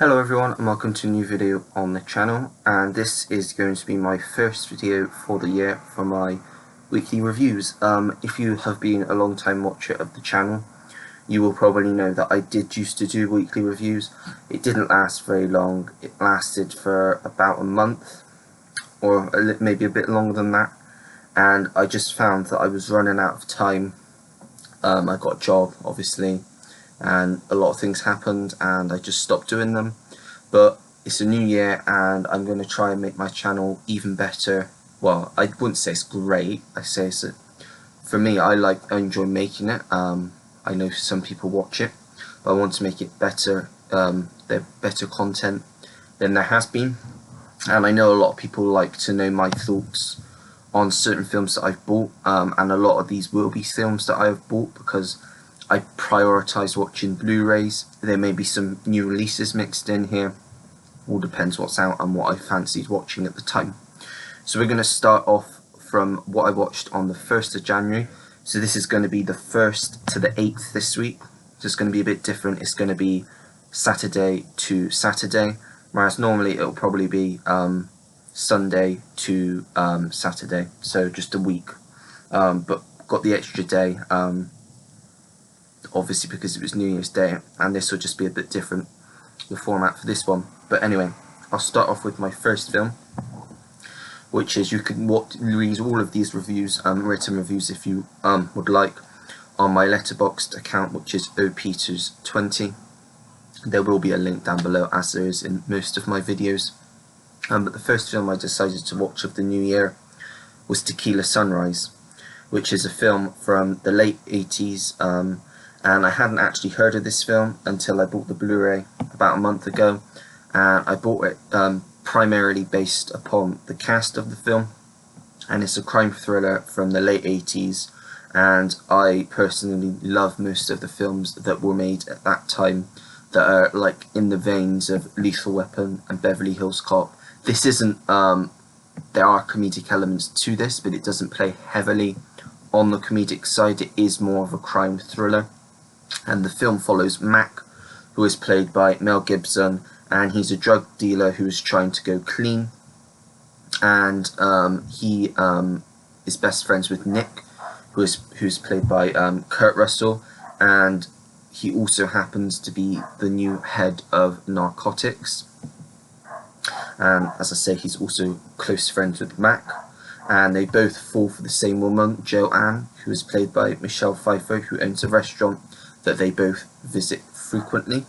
Hello everyone and welcome to a new video on the channel, and this is going to be my first video for the year for my weekly reviews. If you have been a long time watcher of the channel, you will probably know that I did used to do weekly reviews. It didn't last very long. It lasted for about a month or maybe a bit longer than that, and I just found that I was running out of time. I got a job obviously, and a lot of things happened and I just stopped doing them. But it's a new year and I'm going to try and make my channel even better. Well, I wouldn't say it's great. I say it's for me, I enjoy making it. I know some people watch it, but I want to make it better. They're better content than there has been, and I know a lot of people like to know my thoughts on certain films that I've bought, and a lot of these will be films that I have bought because I prioritise watching Blu-rays. There may be some new releases mixed in here. All depends what's out and what I fancied watching at the time. So we're going to start off from what I watched on the 1st of January. So this is going to be the 1st to the 8th this week. So it's going to be a bit different. It's going to be Saturday to Saturday, whereas normally it'll probably be Sunday to Saturday. So just a week. But got the extra day. Obviously because it was New Year's Day, and this will just be a bit different, the format for this one. But anyway, I'll start off with my first film, which is, you can read all of these reviews, written reviews if you would like, on my Letterboxd account, which is opeters20. There will be a link down below, as there is in most of my videos. But the first film I decided to watch of the new year was Tequila Sunrise, which is a film from the late 80s, and I hadn't actually heard of this film until I bought the Blu-ray about a month ago, and I bought it primarily based upon the cast of the film, and it's a crime thriller from the late 80s, and I personally love most of the films that were made at that time that are like in the veins of Lethal Weapon and Beverly Hills Cop. This isn't, there are comedic elements to this, but it doesn't play heavily on the comedic side. It is more of a crime thriller. And the film follows Mac, who is played by Mel Gibson, and he's a drug dealer who is trying to go clean, and he is best friends with Nick, who's played by Kurt Russell, and he also happens to be the new head of narcotics, and as I say, he's also close friends with Mac, and they both fall for the same woman, Joanne, who is played by Michelle Pfeiffer, who owns a restaurant that they both visit frequently.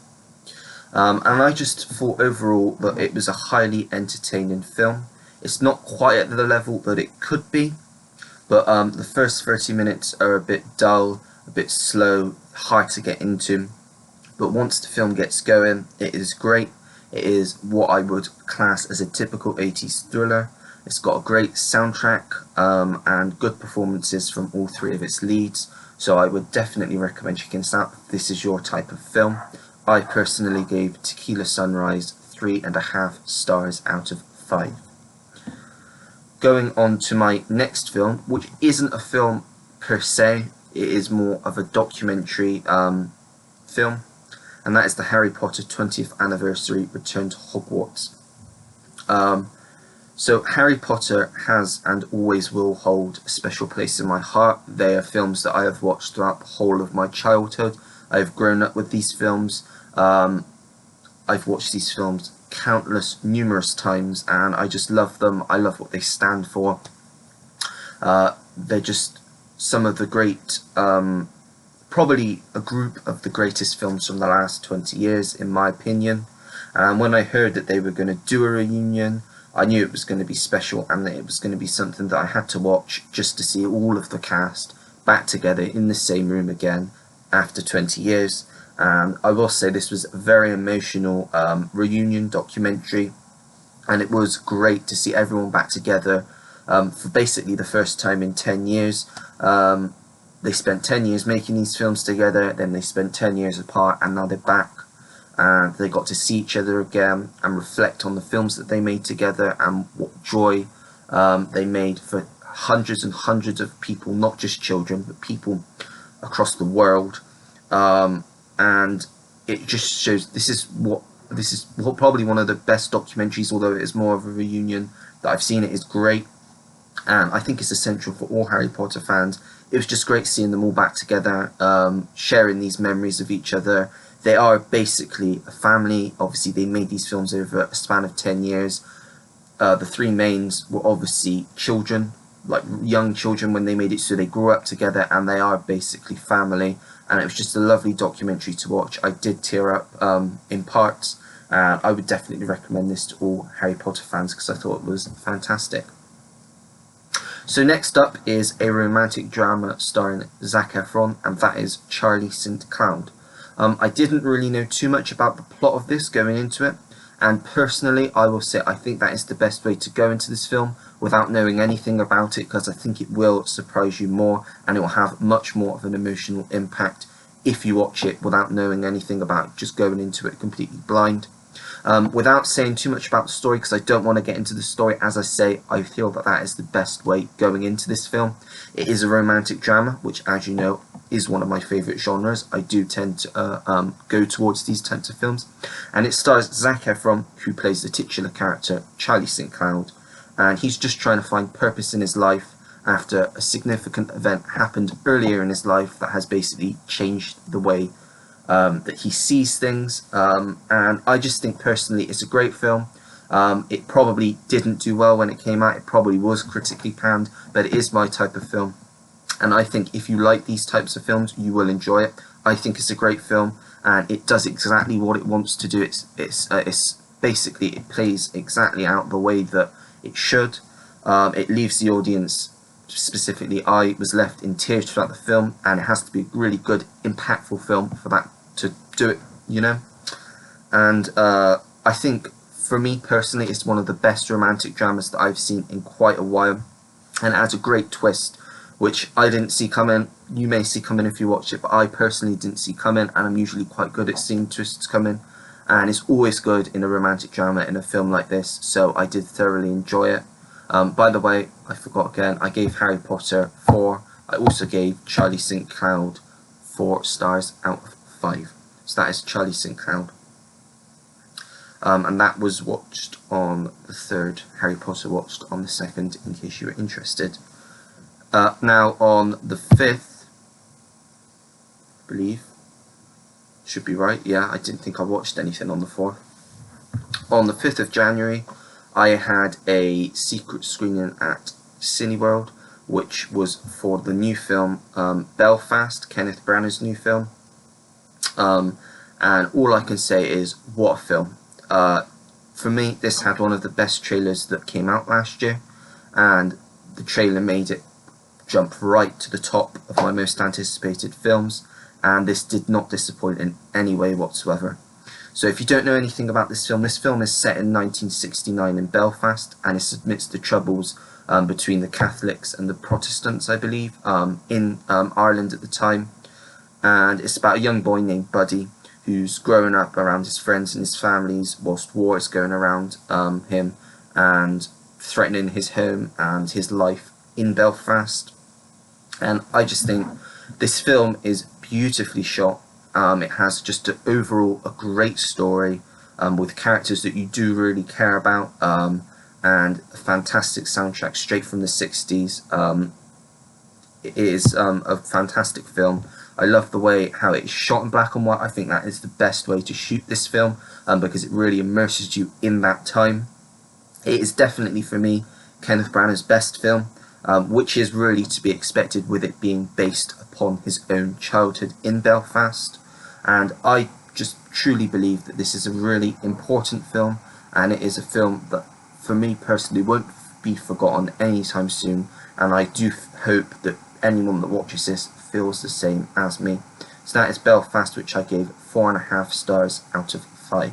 And I just thought overall that it was a highly entertaining film. It's not quite at the level that it could be, but the first 30 minutes are a bit dull, a bit slow, hard to get into. But once the film gets going, it is great. It is what I would class as a typical 80s thriller. It's got a great soundtrack and good performances from all three of its leads. So I would definitely recommend checking this out if this is your type of film. I personally gave Tequila Sunrise 3.5 stars out of 5. Going on to my next film, which isn't a film per se, it is more of a documentary film, and that is the Harry Potter 20th Anniversary Return to Hogwarts. So Harry Potter has and always will hold a special place in my heart. They are films that I have watched throughout the whole of my childhood. I have grown up with these films. I've watched these films numerous times, and I just love them. I love what they stand for. They're just some of the great, probably a group of the greatest films from the last 20 years, in my opinion. And when I heard that they were going to do a reunion, I knew it was going to be special, and that it was going to be something that I had to watch just to see all of the cast back together in the same room again after 20 years. And I will say this was a very emotional reunion documentary, and it was great to see everyone back together for basically the first time in 10 years. They spent 10 years making these films together, then they spent 10 years apart, and now they're back. And they got to see each other again and reflect on the films that they made together and what joy they made for hundreds and hundreds of people, not just children, but people across the world. And it just shows this is what this is probably one of the best documentaries, although it is more of a reunion, that I've seen. It is great, and I think it's essential for all Harry Potter fans. It was just great seeing them all back together, sharing these memories of each other. They are basically a family. Obviously, they made these films over a span of 10 years. The three mains were obviously children, like young children when they made it, so they grew up together and they are basically family. And it was just a lovely documentary to watch. I did tear up in parts. I would definitely recommend this to all Harry Potter fans because I thought it was fantastic. So next up is a romantic drama starring Zac Efron, and that is Charlie St. Cloud. I didn't really know too much about the plot of this going into it, and personally I will say I think that is the best way to go into this film without knowing anything about it, because I think it will surprise you more and it will have much more of an emotional impact if you watch it without knowing anything about it, just going into it completely blind. Without saying too much about the story, because I don't want to get into the story, as I say, I feel that that is the best way going into this film. It is a romantic drama, which, as you know, is one of my favourite genres. I do tend to go towards these types of films. And it stars Zac Efron, who plays the titular character, Charlie St. Cloud. And he's just trying to find purpose in his life after a significant event happened earlier in his life that has basically changed the way that he sees things, and I just think personally it's a great film. It probably didn't do well when it came out, it probably was critically panned, but it is my type of film, and I think if you like these types of films you will enjoy it. I think it's a great film and it does exactly what it wants to do. It's basically, it plays exactly out the way that it should. It leaves the audience, specifically I was left in tears throughout the film, and it has to be a really good, impactful film for that to do it, you know. And I think for me personally it's one of the best romantic dramas that I've seen in quite a while, and it has a great twist which I didn't see coming. You may see coming if you watch it, but I personally didn't see coming, and I'm usually quite good at seeing twists coming, and it's always good in a romantic drama in a film like this, so I did thoroughly enjoy it. By the way, I forgot again, I gave Harry Potter 4. I also gave Charlie St. Cloud 4 stars out of 5. So that is Charlie St. Cloud. And that was watched on the 3rd. Harry Potter watched on the 2nd, in case you were interested. Now on the 5th, I believe, should be right, yeah, I didn't think I watched anything on the 4th. On the 5th of January, I had a secret screening at Cineworld, which was for the new film Belfast, Kenneth Branagh's new film. And all I can say is, what a film. For me, this had one of the best trailers that came out last year, and the trailer made it jump right to the top of my most anticipated films, and this did not disappoint in any way whatsoever. So if you don't know anything about this film is set in 1969 in Belfast, and it admits the troubles between the Catholics and the Protestants, I believe, in Ireland at the time. And it's about a young boy named Buddy, who's growing up around his friends and his families whilst war is going around him and threatening his home and his life in Belfast. And I just think this film is beautifully shot. It has just overall a great story with characters that you do really care about, and a fantastic soundtrack straight from the 60s. It is a fantastic film. I love the way how it is shot in black and white. I think that is the best way to shoot this film because it really immerses you in that time. It is definitely, for me, Kenneth Branagh's best film, which is really to be expected with it being based upon his own childhood in Belfast. And I just truly believe that this is a really important film, and it is a film that for me personally won't be forgotten anytime soon, and I do hope that anyone that watches this feels the same as me. So that is Belfast, which I gave 4.5 stars out of 5.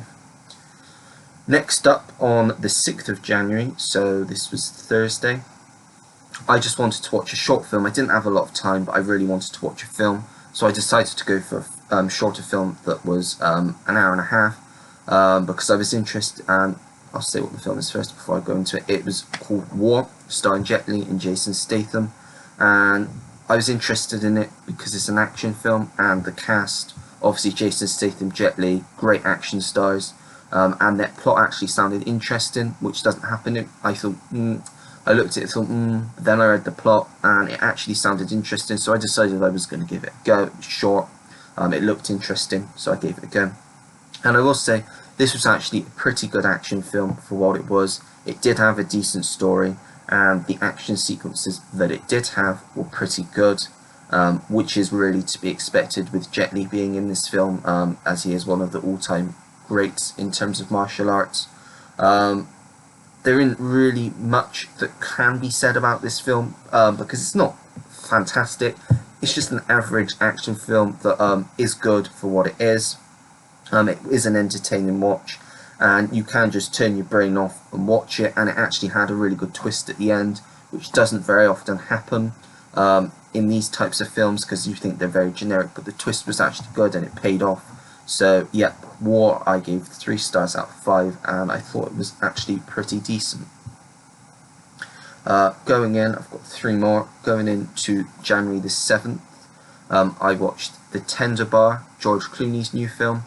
Next up, on the 6th of January, so this was Thursday, I just wanted to watch a short film. I didn't have a lot of time, but I really wanted to watch a film, so I decided to go for a shorter film that was an hour and a half, because I was interested, and I'll say what the film is first before I go into it. It was called War, starring Jet Li and Jason Statham, and I was interested in it because it's an action film, and the cast, obviously Jason Statham, Jet Li, great action stars. and that plot actually sounded interesting, which doesn't happen. I thought, I looked at it, thought, then I read the plot, and it actually sounded interesting, so I decided I was going to give it a go. It was short, it looked interesting, so I gave it a go. And I will say, this was actually a pretty good action film for what it was. It did have a decent story, and the action sequences that it did have were pretty good, which is really to be expected with Jet Li being in this film, as he is one of the all-time greats in terms of martial arts. There isn't really much that can be said about this film, because it's not fantastic. It's just an average action film that is good for what it is. It is an entertaining watch, and you can just turn your brain off and watch it, and it actually had a really good twist at the end, which doesn't very often happen in these types of films, because you think they're very generic, but the twist was actually good and it paid off. So yeah, War I gave 3 stars out of 5, and I thought it was actually pretty decent. Going in, I've got 3 more. Going into January the 7th, I watched The Tender Bar, George Clooney's new film,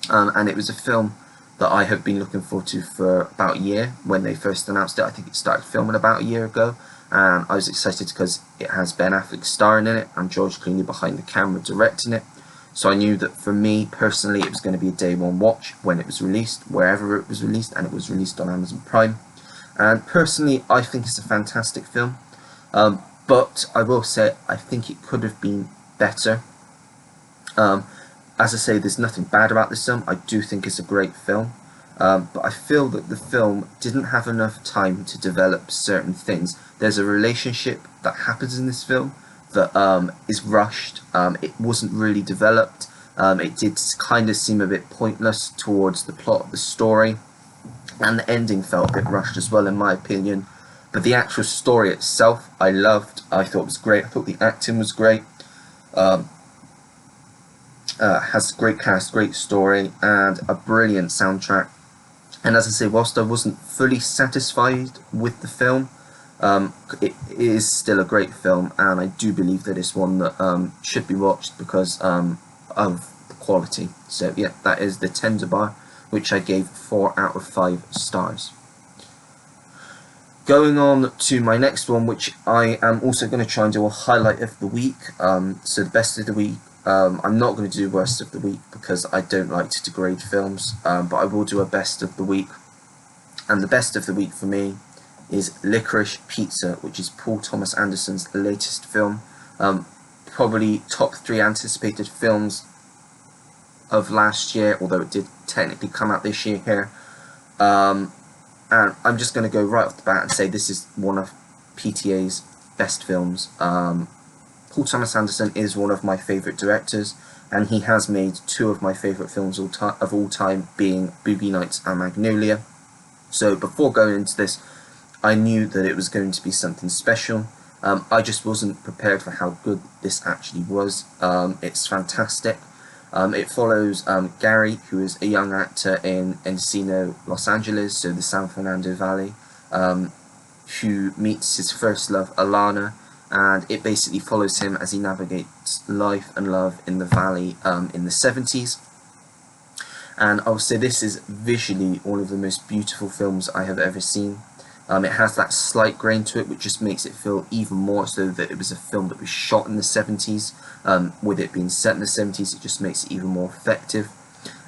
and it was a film that I have been looking forward to for about a year. When they first announced it, I think it started filming about a year ago, and I was excited because it has Ben Affleck starring in it and George Clooney behind the camera directing it. So I knew that for me personally it was going to be a day one watch when it was released, wherever it was released, and it was released on Amazon Prime. And personally I think it's a fantastic film, but I will say I think it could have been better. As I say, there's nothing bad about this film. I do think it's a great film, but I feel that the film didn't have enough time to develop certain things. There's a relationship that happens in this film that is rushed. It wasn't really developed. It did kind of seem a bit pointless towards the plot of the story, and the ending felt a bit rushed as well in my opinion. But the actual story itself I loved. I thought it was great. I thought the acting was great. Has a great cast, great story, and a brilliant soundtrack. And as I say, whilst I wasn't fully satisfied with the film, it is still a great film, and I do believe that it's one that should be watched because of the quality. So yeah, that is The Tender Bar, which I gave 4 out of 5 stars. Going on to my next one, which I am also going to try and do a highlight of the week. So the best of the week. I'm not going to do worst of the week because I don't like to degrade films, but I will do a best of the week. And the best of the week for me is Licorice Pizza, which is Paul Thomas Anderson's latest film. Probably top 3 anticipated films of last year, although it did technically come out this year here. And I'm just going to go right off the bat and say this is one of PTA's best films. Paul Thomas Anderson is one of my favourite directors, and he has made 2 of my favourite films of all time, being Boogie Nights and Magnolia. So before going into this, I knew that it was going to be something special. I just wasn't prepared for how good this actually was. It's fantastic. It follows Gary, who is a young actor in Encino, Los Angeles, so the San Fernando Valley, who meets his first love, Alana, and it basically follows him as he navigates life and love in the valley in the 70s. And I'll say this is visually one of the most beautiful films I have ever seen. It has that slight grain to it, which just makes it feel even more so that it was a film that was shot in the 70s. With it being set in the 70s, it just makes it even more effective.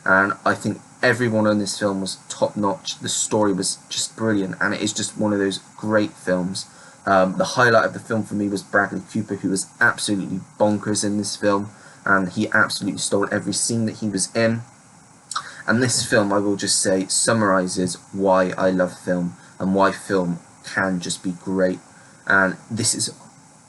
And I think everyone in this film was top notch. The story was just brilliant, and it is just one of those great films. The highlight of the film for me was Bradley Cooper, who was absolutely bonkers in this film, and he absolutely stole every scene that he was in. And this film, I will just say, summarises why I love film and why film can just be great. And this is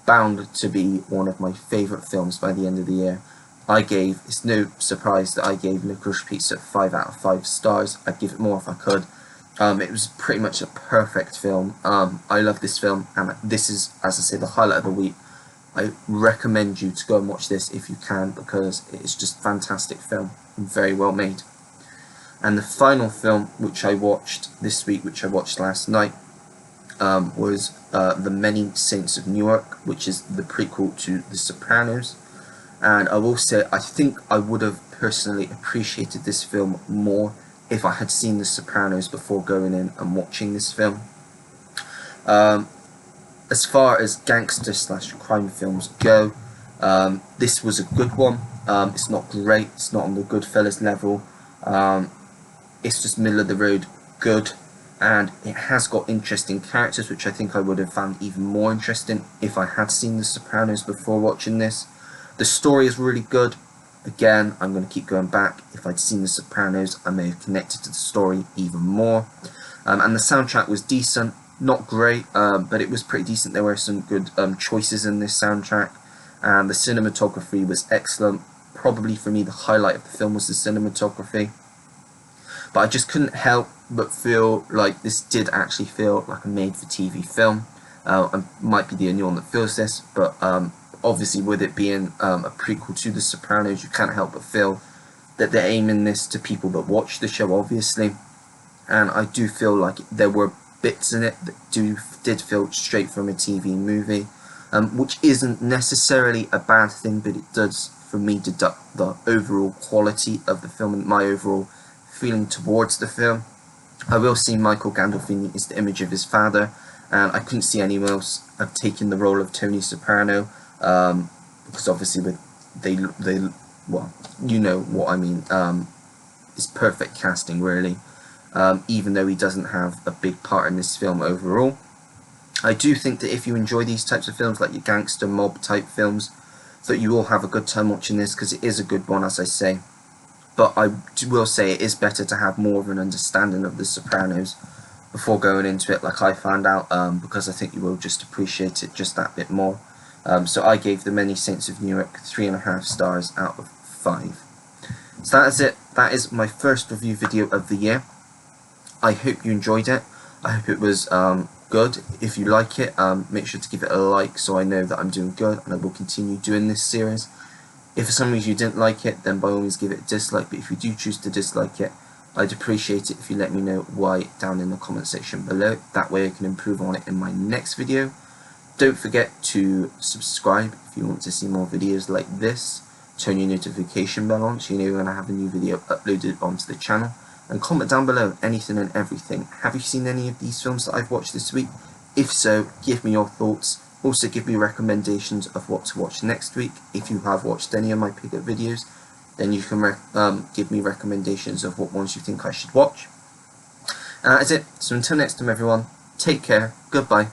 bound to be one of my favourite films by the end of the year. It's no surprise that I gave Licorice Pizza 5 out of 5 stars. I'd give it more if I could. It was pretty much a perfect film. I love this film, and this is, as I say, the highlight of the week. I recommend you to go and watch this if you can, because it's just a fantastic film and very well made. And the final film which I watched this week, which I watched last night, was The Many Saints of Newark, which is the prequel to The Sopranos. And I will say, I think I would have personally appreciated this film more if I had seen The Sopranos before going in and watching this film. As far as gangster / crime films go, this was a good one. It's not great, it's not on the Goodfellas level, it's just middle of the road good, and it has got interesting characters, which I think I would have found even more interesting if I had seen The Sopranos before watching this. The story is really good. Again, I'm going to keep going back. If I'd seen The Sopranos, I may have connected to the story even more. And the soundtrack was decent, not great, but it was pretty decent. There were some good choices in this soundtrack, and the cinematography was excellent. Probably for me the highlight of the film was the cinematography. But I just couldn't help but feel like this did actually feel like a made-for-TV film. I might be the only one that feels this, but obviously with it being a prequel to The Sopranos, you can't help but feel that they're aiming this to people that watch the show, obviously. And I do feel like there were bits in it that did feel straight from a TV movie, which isn't necessarily a bad thing, but it does, for me, deduct the overall quality of the film and my overall feeling towards the film. I will say Michael Gandolfini is the image of his father, and I couldn't see anyone else have taken the role of Tony Soprano, because obviously with well, you know what I mean. It's perfect casting, really. Even though he doesn't have a big part in this film overall. I do think that if you enjoy these types of films, like your gangster mob type films, that you will have a good time watching this, because it is a good one, as I say. But I will say it is better to have more of an understanding of The Sopranos before going into it, like I found out, because I think you will just appreciate it just that bit more. So I gave The Many Saints of Newark 3.5 stars out of 5. So that is it. That is my first review video of the year. I hope you enjoyed it. I hope it was good. If you like it, make sure to give it a like so I know that I'm doing good, and I will continue doing this series. If for some reason you didn't like it, then by all means give it a dislike, but if you do choose to dislike it, I'd appreciate it if you let me know why down in the comment section below. That way I can improve on it in my next video. Don't forget to subscribe if you want to see more videos like this. Turn your notification bell on so you know when I have a new video uploaded onto the channel. And comment down below anything and everything. Have you seen any of these films that I've watched this week? If so, give me your thoughts. Also give me recommendations of what to watch next week. If you have watched any of my pickup videos, then you can give me recommendations of what ones you think I should watch. And that is it. So until next time everyone, take care, goodbye.